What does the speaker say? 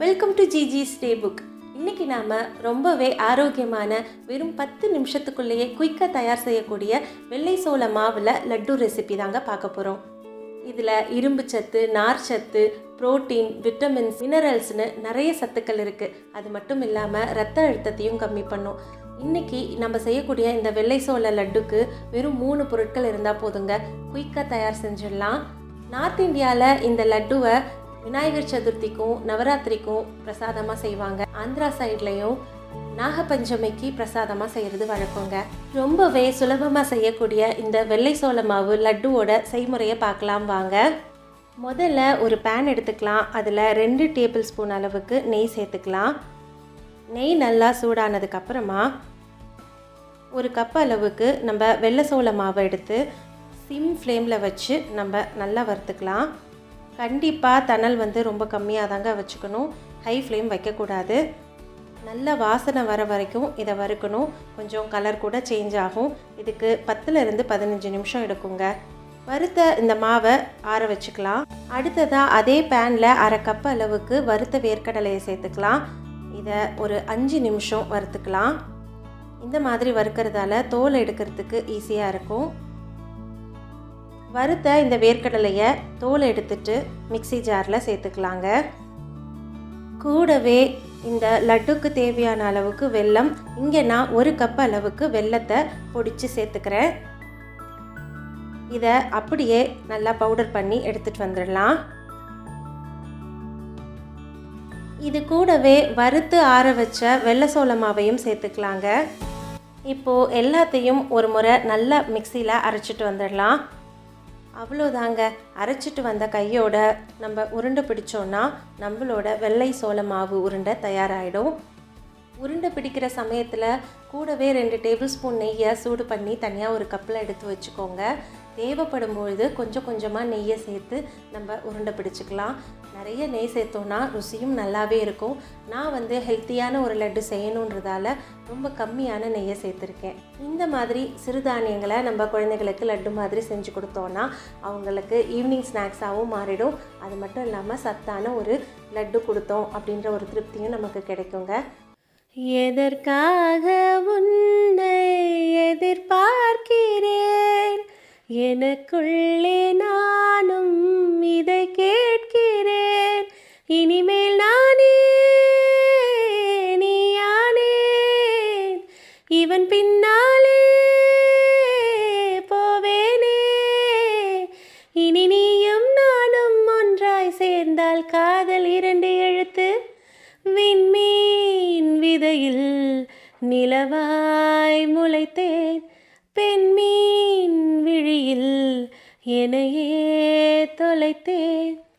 Welcome to ஜிஜிஸ் டேபுக். இன்றைக்கி நாம் ரொம்பவே ஆரோக்கியமான வெறும் 10 நிமிஷத்துக்குள்ளேயே குயிக்காக தயார் செய்யக்கூடிய வெள்ளை சோள மாவில் லட்டு ரெசிபி தாங்க பார்க்க போகிறோம். இதில் இரும்பு சத்து, நார் சத்து, புரோட்டீன், விட்டமின்ஸ், மினரல்ஸ்னு நிறைய சத்துக்கள் இருக்குது. அது மட்டும் இல்லாமல் ரத்த அழுத்தத்தையும் கம்மி பண்ணும். இன்றைக்கி நம்ம செய்யக்கூடிய இந்த வெள்ளை சோள லட்டுக்கு வெறும் 3 பொருட்கள் இருந்தால் போதுங்க, குயிக்காக தயார் செஞ்சிடலாம். நார்த் இந்தியாவில் இந்த லட்டுவை விநாயகர் சதுர்த்திக்கும் நவராத்திரிக்கும் பிரசாதமாக செய்வாங்க. ஆந்திரா சைட்லையும் நாகபஞ்சமிக்கு பிரசாதமாக செய்கிறது வழக்கங்க. ரொம்பவே சுலபமாக செய்யக்கூடிய இந்த வெள்ளை சோள மாவு லட்டுவோட செய்முறையை பார்க்கலாம் வாங்க. முதல்ல ஒரு பேன் எடுத்துக்கலாம். அதில் 2 டேபிள் ஸ்பூன் அளவுக்கு நெய் சேர்த்துக்கலாம். நெய் நல்லா சூடானதுக்கப்புறமா 1 கப் அளவுக்கு நம்ம வெள்ளை சோள மாவை எடுத்து சிம் ஃப்ளேமில் வச்சு நம்ம நல்லா வறுத்துக்கலாம். கண்டிப்பாக தணல் ரொம்ப கம்மியாக தாங்க வச்சுக்கணும், ஹை ஃப்ளேம் வைக்கக்கூடாது. நல்ல வாசனை வர வரைக்கும் இதை வறுக்கணும். கொஞ்சம் கலர் கூட சேஞ்ச் ஆகும். இதுக்கு 10லேருந்து 15 நிமிஷம் எடுக்குங்க. வறுத்த இந்த மாவை ஆற வச்சுக்கலாம். அடுத்ததாக அதே பேனில் 1/2 கப் அளவுக்கு வறுத்த வேர்க்கடலையை சேர்த்துக்கலாம். இதை ஒரு 5 நிமிஷம் வறுத்துக்கலாம். இந்த மாதிரி வறுக்கிறதால தோல் எடுக்கிறதுக்கு ஈஸியாக இருக்கும். வறுத்த இந்த வேர்க்கடலையை தோல் எடுத்துட்டு மிக்ஸி ஜாரில் சேர்த்துக்கலாங்க. கூடவே இந்த லட்டுக்கு தேவையான அளவுக்கு வெல்லம், இங்கே நான் 1 கப் அளவுக்கு வெல்லத்தை பொடிச்சு சேர்த்துக்கிறேன். இதை அப்படியே நல்லா பவுடர் பண்ணி எடுத்துகிட்டு வந்துடலாம். இது கூடவே வறுத்து ஆற வச்ச வெள்ளை சோள மாவையும் சேர்த்துக்கலாங்க. இப்போது எல்லாத்தையும் ஒரு முறை நல்லா மிக்சியில் அரைச்சிட்டு வந்துடலாம். அவ்வளோதாங்க. அரைச்சிட்டு வந்த கையோட நம்ம உருண்டை பிடிச்சோன்னா நம்மளோட வெள்ளை சோள மாவு உருண்டை தயாராகிடும். உருண்டை பிடிக்கிற சமயத்தில் கூடவே 2 டேபிள் ஸ்பூன் நெய்யை சூடு பண்ணி தனியாக ஒரு கப்பில் எடுத்து வச்சுக்கோங்க. தேவைப்படும் பொழுது கொஞ்சம் கொஞ்சமாக நெய்யை சேர்த்து நம்ம உருண்டை பிடிச்சிக்கலாம். நிறைய நெய் சேர்த்தோன்னா ருசியும் நல்லாவே இருக்கும். நான் ஹெல்த்தியான ஒரு லட்டு செய்யணுன்றதால ரொம்ப கம்மியான நெய்யை சேர்த்துருக்கேன். இந்த மாதிரி சிறுதானியங்களை நம்ம குழந்தைகளுக்கு லட்டு மாதிரி செஞ்சு கொடுத்தோன்னா அவங்களுக்கு ஈவினிங் ஸ்நாக்ஸாகவும் மாறிடும். அது மட்டும் இல்லாமல் சத்தான ஒரு லட்டு கொடுத்தோம் அப்படின்ற ஒரு திருப்தியும் நமக்கு கிடைக்குங்க. எதற்காக உன்னை எதிர்பார்க்கிறேன், எனக்குள்ளே நானும் இதை கேட்கிறேன். இனிமேல் நானே நீயானேன், இவன் பின்னாலே போவேனே. இனி நீயும் நானும் ஒன்றாய் சேர்ந்தால் காதல் 2 எழுத்து. விண்மீன் விதையில் நிலவாய் முளைத்தேன், பெண்மீன் விழியில் என்னையே தொலைத்தேன்.